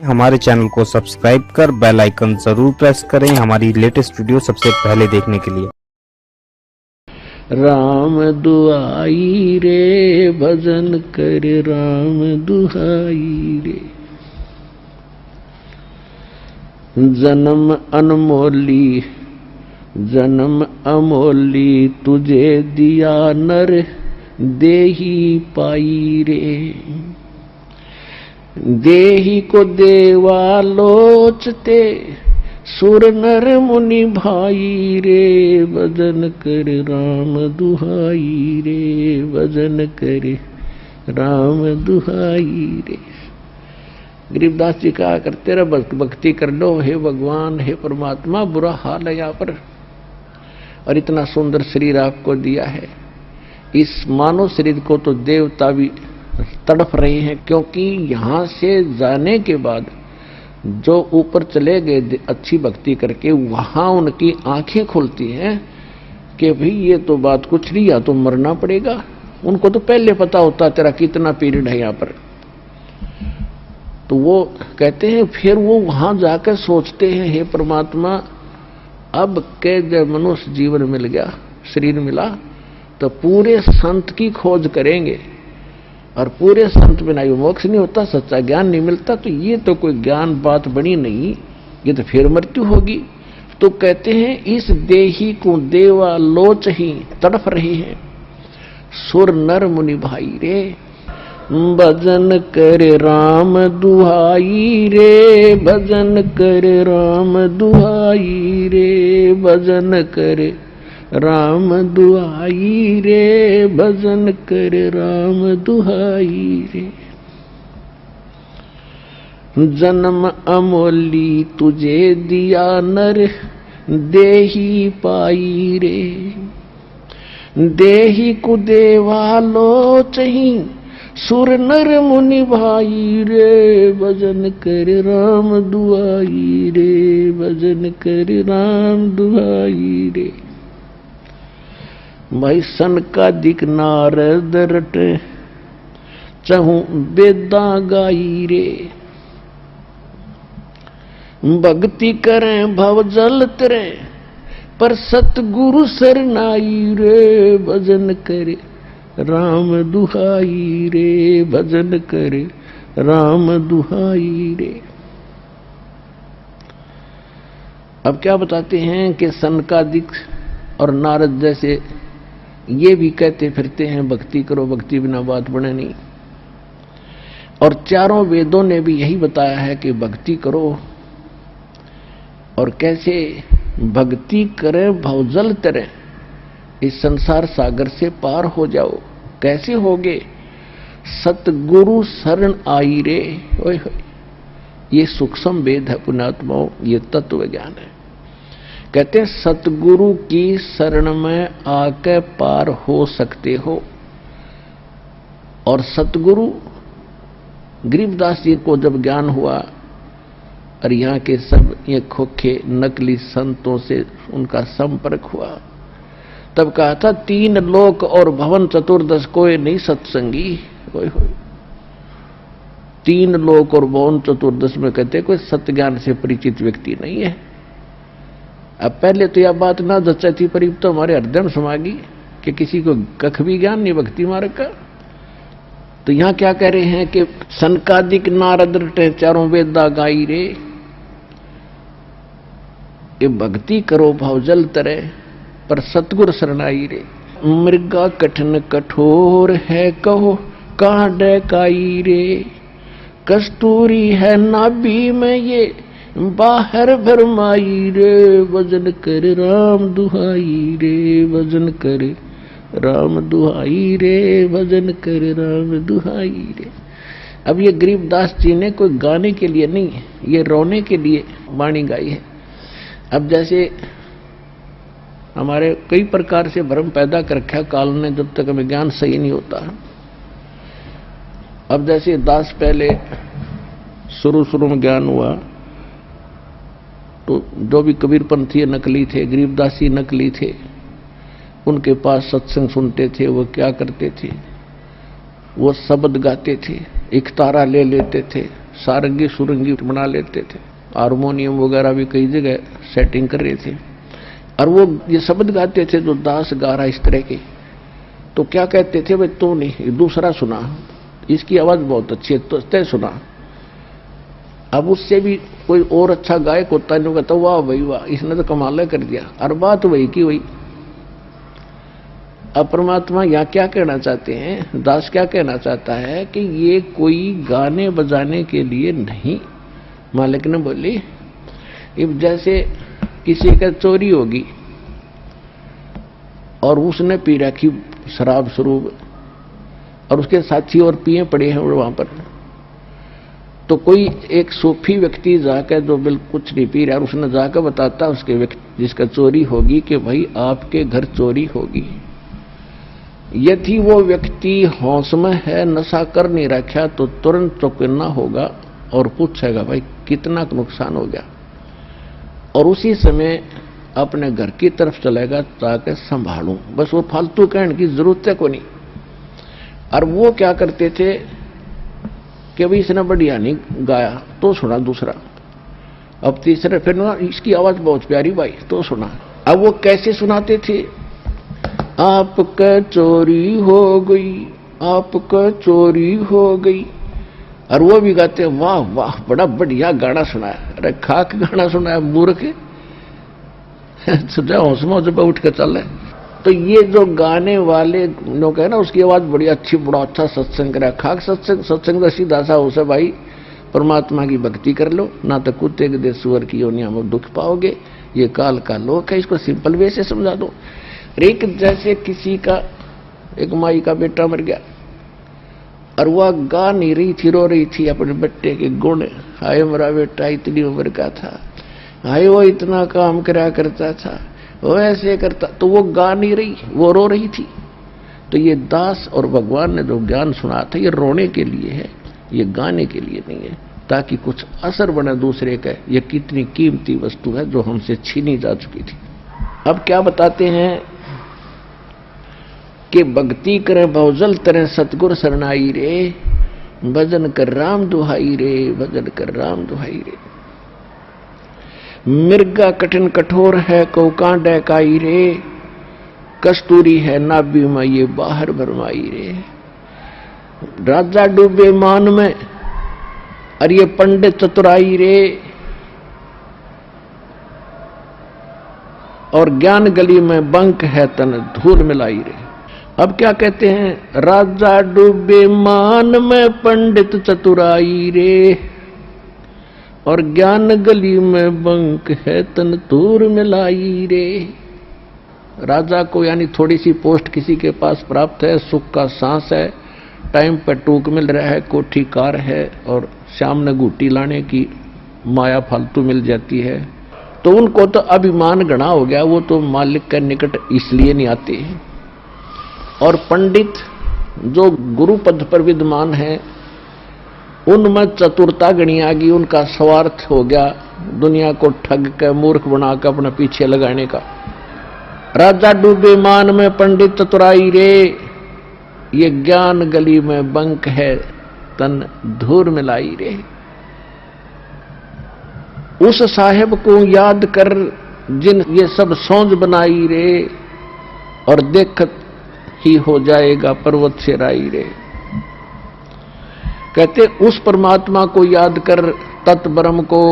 हमारे चैनल को सब्सक्राइब कर बेल आइकन जरूर प्रेस करें हमारी लेटेस्ट वीडियो सबसे पहले देखने के लिए। राम दुआई रे भजन कर राम दुहाई रे। जन्म अनमोली जन्म अमोली तुझे दिया नर देही पाई रे। देही को देवा लोचते सुर नर मुनि भाई रे। भजन कर राम दुहाई रे भजन कर राम दुहाई रे। गरीबदास जी कहा करते रह भक्ति कर लो हे भगवान हे परमात्मा। बुरा हाल है यहाँ पर और इतना सुंदर शरीर आपको दिया है। इस मानव शरीर को तो देवता भी तड़प रहे हैं, क्योंकि यहाँ से जाने के बाद जो ऊपर चले गए अच्छी भक्ति करके, वहां उनकी आंखें खुलती हैं कि भाई ये तो बात कुछ नहीं, या तो मरना पड़ेगा। उनको तो पहले पता होता तेरा कितना पीरियड है यहाँ पर। तो वो कहते हैं फिर वो वहां जाकर सोचते हैं हे परमात्मा अब के जब मनुष्य जीवन मिल गया, शरीर मिला, तो पूरे संत की खोज करेंगे और पूरे संत बिना ये मोक्ष नहीं होता, सच्चा ज्ञान नहीं मिलता। तो ये तो कोई ज्ञान बात बनी नहीं, ये तो फिर मृत्यु होगी। तो कहते हैं इस देही को देवा लोच ही तड़प रहे हैं सुर नर मुनि भाई रे। भजन कर राम दुहाई रे भजन कर राम दुहाई रे। भजन कर राम दुहाई रे भजन कर राम दुहाई रे। जन्म अमोली तुझे दिया नर देही पाई रे। देही को देवा लोचही सुर नर मुनि भाई रे। भजन कर राम दुहाई रे भजन कर राम दुहाई रे। भाई सन का दिक नारद रट चहु बेदा गाई रे। भक्ति करें भव जल तरे पर सतगुरु सरनाई रे। भजन करे राम दुहाई रे भजन करे राम दुहाई रे। अब क्या बताते हैं कि सनकादिक और नारद जैसे ये भी कहते फिरते हैं भक्ति करो, भक्ति बिना बात बने नहीं। और चारों वेदों ने भी यही बताया है कि भक्ति करो, और कैसे भक्ति करें भवजल तरे, इस संसार सागर से पार हो जाओ। कैसे होगे? सतगुरु शरण आई रे। ओए ये सूक्ष्म वेद है पुण्यात्माओं, ये तत्व ज्ञान है। कहते हैं सतगुरु की शरण में आके पार हो सकते हो। और सतगुरु गरीबदास जी को जब ज्ञान हुआ और यहाँ के सब ये खोखे नकली संतों से उनका संपर्क हुआ, तब कहा था 3 लोक और भवन चतुर्दश कोई नहीं सत्संगी। 3 लोक और भवन चतुर्दश में कहते कोई सत्य ज्ञान से परिचित व्यक्ति नहीं है। अब पहले तो यह बात ना जच्चा थी, पर तो हमारे हृदय में समा गई कि किसी को कख भी ज्ञान नहीं भक्ति मार्ग का। तो यहां क्या कह रहे हैं कि सनकादिक नारद रटे चारों वेदा गाई रे। ये भक्ति करो भवजल तरे पर सतगुर शरणाई रे। मृगा कठिन कठोर है कहो कहाँ डकाई रे। कस्तूरी है नाभि में ये बाहर भरमाई रे। भजन कर राम दुहाई रे भजन कर राम दुहाई रे भजन कर राम दुहाई रे। अब ये गरीबदास जी ने कोई गाने के लिए नहीं, ये रोने के लिए वाणी गाई है। अब जैसे हमारे कई प्रकार से भ्रम पैदा कर रखा काल ने, जब तक हमें ज्ञान सही नहीं होता। अब जैसे दास पहले शुरू में ज्ञान हुआ तो जो भी कबीरपंथी नकली थे, गरीबदासी नकली थे, उनके पास सत्संग सुनते थे। वो क्या करते थे, वो शब्द गाते थे, एक तारा ले लेते थे, सारंगी सुरंगी बना लेते थे, हारमोनियम वगैरह भी कई जगह सेटिंग कर रहे थे, और वो ये शब्द गाते थे जो दास गा रहा इस तरह के। तो क्या कहते थे, भाई तो नहीं, दूसरा सुना, इसकी आवाज बहुत अच्छी है, तो तय सुना। अब उससे भी कोई और अच्छा गायक होता है, कहता वाह भाई वाह, इसने तो कमाल कर दिया। और बात वही की वही। अब परमात्मा यहाँ क्या कहना चाहते हैं, दास क्या कहना चाहता है कि ये कोई गाने बजाने के लिए नहीं। मालिक ने बोली, अब जैसे किसी का चोरी होगी और उसने पी रखी शराब स्वरूप और उसके साथी और पिए पड़े हैं वहां पर, तो कोई एक सूफी व्यक्ति जाकर जो बिल्कुल कुछ नहीं पी रहा और उसने जाकर बताता उसके व्यक्ति जिसका चोरी होगी कि भाई आपके घर चोरी होगी। यदि वो व्यक्ति होश में है, नशा कर नहीं रखा, तो तुरंत चौकन्ना होगा और पूछेगा भाई कितना नुकसान हो गया, और उसी समय अपने घर की तरफ चलेगा ताकि संभालूं। बस वो फालतू कहने की जरूरत है को नहीं। और वो क्या करते थे कि भाई इसने बढ़िया नहीं गाया, तो सुना दूसरा, अब तीसरे, फिर ना इसकी आवाज बहुत प्यारी भाई, तो सुना। अब वो कैसे सुनाते थे, आपका चोरी हो गई, आपका चोरी हो गई, और वो भी गाते वाह वाह बड़ा बढ़िया गाना सुनाया। अरे खाक गाना सुनाया मूर्ख, हौसमा जब उठ के चल रहे। तो ये जो गाने वाले लोग है ना, उसकी आवाज बड़ी अच्छी, बड़ा अच्छा सत्संग करा। खाक सत्संग सीधा सा उसे भाई परमात्मा की भक्ति कर लो, ना तो कुत्ते के दे सुअर की योनिया में दुख पाओगे, ये काल का लोक है। इसको सिंपल वे से समझा दो। एक जैसे किसी का एक माई का बेटा मर गया और वह गा नहीं रही थी, रो रही थी अपने बेटे के गुण, हाय मेरा बेटा इतनी उम्र का था, हाय वो इतना काम करा करता था, वो ऐसे करता, तो वो गा नहीं रही, वो रो रही थी। तो ये दास और भगवान ने जो ज्ञान सुना था, ये रोने के लिए है, ये गाने के लिए नहीं है, ताकि कुछ असर बने दूसरे का। ये कितनी कीमती वस्तु है जो हमसे छीनी जा चुकी थी। अब क्या बताते हैं कि भक्ति करे बहुजल तरह सतगुर शरणाई रे, भजन कर राम दुहाई रे, भजन कर राम दुहाई रे। मिर्गा कठिन कठोर है को कांडे काई रे, कस्तूरी है नाभि में ये बाहर भरमाई रे। राजा डूबे मान में और ये पंडित चतुराई रे, और ज्ञान गली में बंक है तन धूल मिलाई रे। अब क्या कहते हैं, राजा डूबे मान में पंडित चतुराई रे, और ज्ञान गली में बंक है तन धूल मिलाई रे। राजा को यानी थोड़ी सी पोस्ट किसी के पास प्राप्त है, सुख का सांस है, टाइम पर टूक मिल रहा है, कोठी कार है, और शाम ने गुटी लाने की माया फालतू मिल जाती है, तो उनको तो अभिमान गणा हो गया, वो तो मालिक के निकट इसलिए नहीं आते। और पंडित जो गुरु पद पर विद्यमान है, उनमें चतुरता गणी आ गई, उनका स्वार्थ हो गया दुनिया को ठग के मूर्ख बनाकर अपने पीछे लगाने का। राजा डूबे मान में पंडित चतुराई रे, ये ज्ञान गली में बंक है तन धूर मिलाई रे। उस साहेब को याद कर जिन ये सब सौंज बनाई रे, और देखत ही हो जाएगा पर्वत से राई रे। कहते उस परमात्मा को याद कर, तत्ब्रह्म को।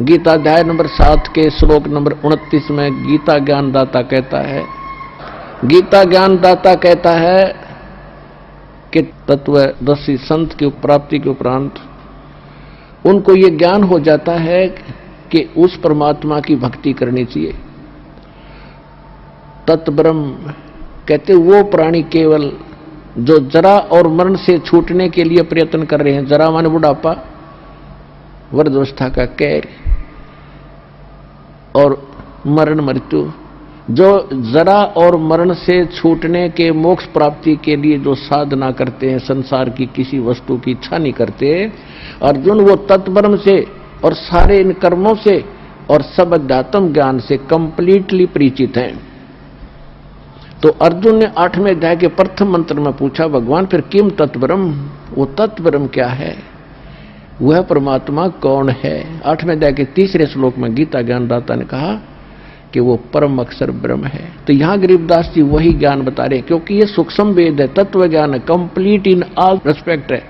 गीता अध्याय नंबर 7 के श्लोक नंबर 29 में गीता ज्ञानदाता कहता है, गीता ज्ञानदाता कहता है कि तत्वदर्शी संत की प्राप्ति के उपरांत उनको ये ज्ञान हो जाता है कि उस परमात्मा की भक्ति करनी चाहिए। तत्ब्रह्म कहते वो प्राणी केवल जो जरा और मरण से छूटने के लिए प्रयत्न कर रहे हैं। जरा माने बुढ़ापा, वृद्धावस्था का कैर, और मरण मृत्यु। जो जरा और मरण से छूटने के मोक्ष प्राप्ति के लिए जो साधना करते हैं, संसार की किसी वस्तु की इच्छा नहीं करते, अर्जुन वो तत्ब्रह्म से और सारे इन कर्मों से और सब अध्यात्म ज्ञान से कंप्लीटली परिचित हैं। तो अर्जुन ने 8वें अध्याय के प्रथम मंत्र में पूछा, भगवान फिर किम तत्ब्रह्म, वो तत्ब्रह्म क्या है? वह परमात्मा कौन है? 8वें अध्याय के 3रे श्लोक में गीता ज्ञानदाता ने कहा कि वो परम अक्षर ब्रह्म है। तो यहां गरीबदास जी वही ज्ञान बता रहे हैं, क्योंकि ये सूक्ष्म वेद है, तत्व ज्ञान है, कंप्लीट इन ऑल रेस्पेक्ट है,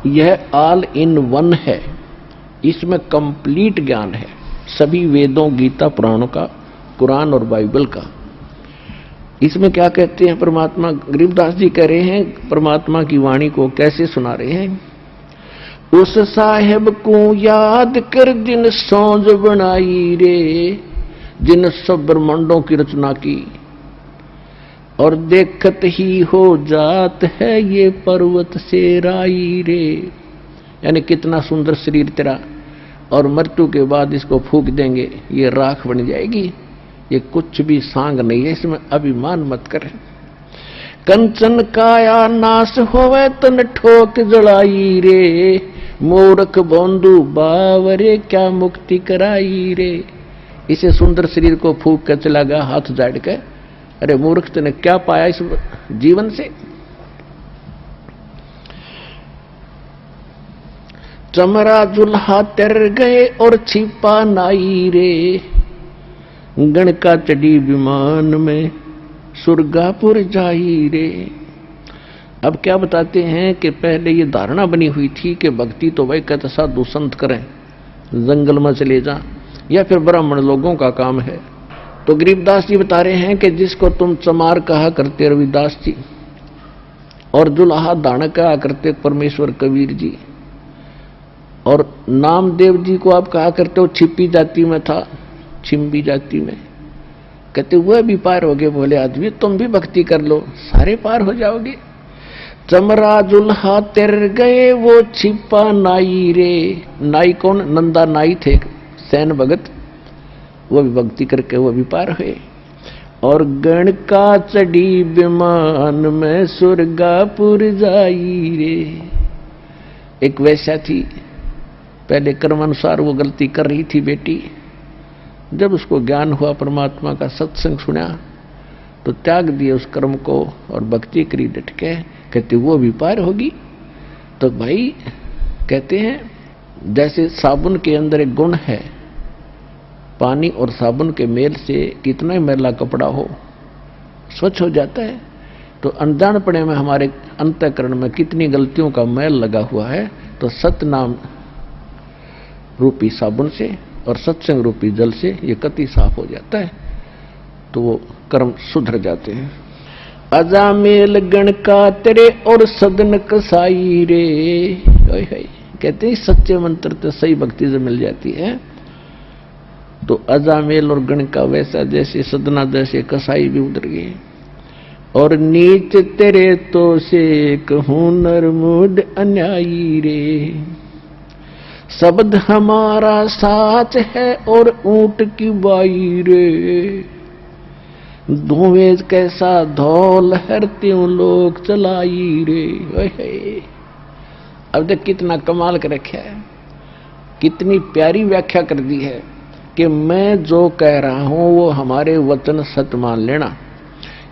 यह ऑल इन वन है, इसमें कंप्लीट ज्ञान है सभी वेदों, गीता, पुराणों का, कुरान और बाइबल का। इसमें क्या कहते हैं परमात्मा? गरीबदास जी कह रहे हैं परमात्मा की वाणी को कैसे सुना रहे हैं। उस साहेब को याद कर जिन सौंज बनाई रे, जिन सब ब्रह्मांडों की रचना की, और देखत ही हो जात है ये पर्वत से राई रे। यानी कितना सुंदर शरीर तेरा, और मृत्यु के बाद इसको फूंक देंगे, ये राख बन जाएगी, ये कुछ भी सांग नहीं है, इसमें अभिमान मत कर। कंचन काया नाश होवे तन ठोक जड़ाई रे, मूर्ख बंधु बावरे क्या मुक्ति कराई रे। इसे सुंदर शरीर को फूंक कर चला गया हाथ जाड़ के, अरे मूर्ख तूने क्या पाया इस जीवन से? चमरा जुल्हा तर गए और छिपा नाई रे, गणका चढ़ी विमान में सुरगापुर जाई रे। अब क्या बताते हैं कि पहले ये धारणा बनी हुई थी कि भक्ति तो वही कहते साधु संत करें, जंगल में चले जा, या फिर ब्राह्मण लोगों का काम है। तो गरीबदास जी बता रहे हैं कि जिसको तुम चमार कहा करते रविदास जी, और जुल्हा दान कहा करते परमेश्वर कबीर जी, और नामदेव जी को आप कहा करते हो छिपी जाति में था, छिम्बी जाति में, कहते वह भी पार हो गए। बोले आदमी तुम भी भक्ति कर लो, सारे पार हो जाओगे। चमरा जुल्हा तर गए वो छिपा नाई रे। नाई कौन? नंदा नाई थे, सैन भगत, वो भी भक्ति करके वो भी पार हुए। और गण का चढ़ी विमान में सुरगापुर जाई रे। एक वैसा थी, पहले कर्मानुसार वो गलती कर रही थी बेटी, जब उसको ज्ञान हुआ परमात्मा का, सत्संग सुना, तो त्याग दिए उस कर्म को और भक्ति करी डट के। कहते वो भी पार होगी। तो भाई कहते हैं जैसे साबुन के अंदर एक गुण है, पानी और साबुन के मेल से कितना ही मैला कपड़ा हो स्वच्छ हो जाता है। तो अनजानपने में हमारे अंतःकरण में कितनी गलतियों का मैल लगा हुआ है, तो सतनाम रूपी साबुन से और सत्संग रूपी जल से ये कति साफ हो जाता है, तो वो कर्म सुधर जाते हैं। अजामेल गण का तेरे और सदन कसाई रे। कहते हैं सच्चे मंत्र तो सही भक्ति से मिल जाती है। तो अजामेल और गण का वैसा जैसे सदना जैसे कसाई भी उधर गए। और नीच तेरे तो से कहूं नरमुड अन्यायी रे, शब्द हमारा साच है और ऊंट की बाई रे, धुएं कैसा धौल हर त्यों लोग चलाई रे। अब देख कितना कमाल कर रखा है, कितनी प्यारी व्याख्या कर दी है कि मैं जो कह रहा हूं वो हमारे वचन सत्य मान लेना।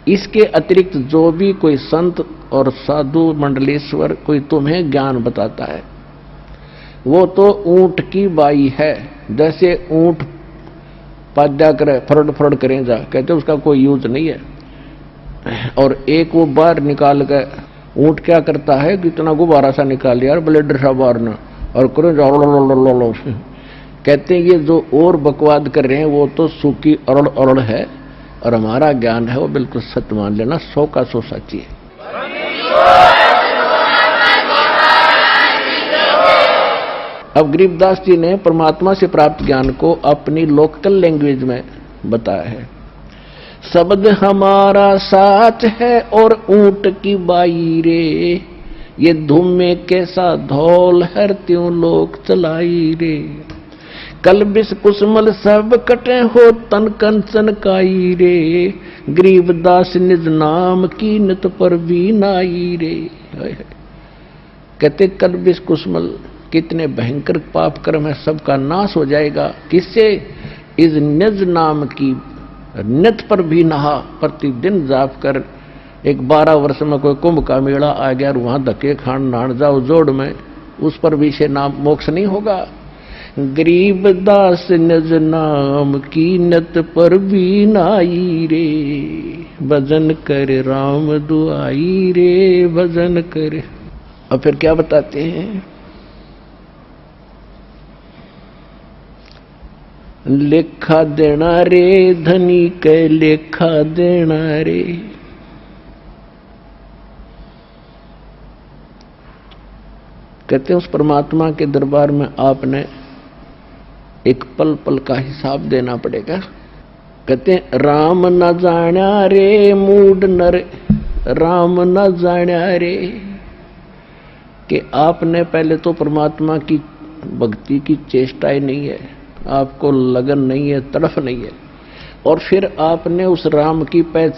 इसके अतिरिक्त जो भी कोई संत और साधु मंडलेश्वर कोई तुम्हें ज्ञान बताता है, वो तो ऊंट की बाई है। जैसे ऊंट पाद्या करे, फरड़ फरड़ करें जा, कहते उसका कोई यूज नहीं है। और एक वो बाहर निकाल के ऊंट क्या करता है कि इतना गुब्बारा सा निकाल लिया, ब्लेडर सा बाहर न, और करो जाओ। कहते हैं ये जो और बकवाद कर रहे हैं वो तो सूखी अरड़ अरड़ है, और हमारा ज्ञान है वो बिल्कुल सत्य मान लेना, 100 का 100 सच्ची है। अब गरीबदास जी ने परमात्मा से प्राप्त ज्ञान को अपनी लोकल लैंग्वेज में बताया है। शब्द हमारा साच है और ऊंट की बाई रे, ये धूम में कैसा धौल हर त्यों लोग चलाई रे, कल बिस कुसमल सब कटे हो तन कंचन काई रे, गरीबदास निज नाम की नित पर भी नाई रे। कहते कल बिस कुसमल, कितने भयंकर पाप कर्म है, सबका नाश हो जाएगा। किससे? इस निज नाम की नित पर भी नहा, प्रतिदिन जाप कर। एक 12 वर्ष में कोई कुंभ का मेला आ गया और वहां धक्के खान नहान जाओ जोड़ में, उस पर भी से नाम मोक्ष नहीं होगा। गरीब दास निज नाम कीनत पर भी नाई रे, भजन कर राम दुआई रे, भजन कर। और फिर क्या बताते हैं, लेखा देना रे धनी के लेखा देना रे। कहते हैं उस परमात्मा के दरबार में आपने एक पल पल का हिसाब देना पड़ेगा। कहते हैं राम न जाना रे मूड नर, राम न जाना रे, कि आपने पहले तो परमात्मा की भक्ति की चेष्टा ही नहीं है, आपको लगन नहीं है, तड़फ नहीं है, और फिर आपने उस राम की पहचान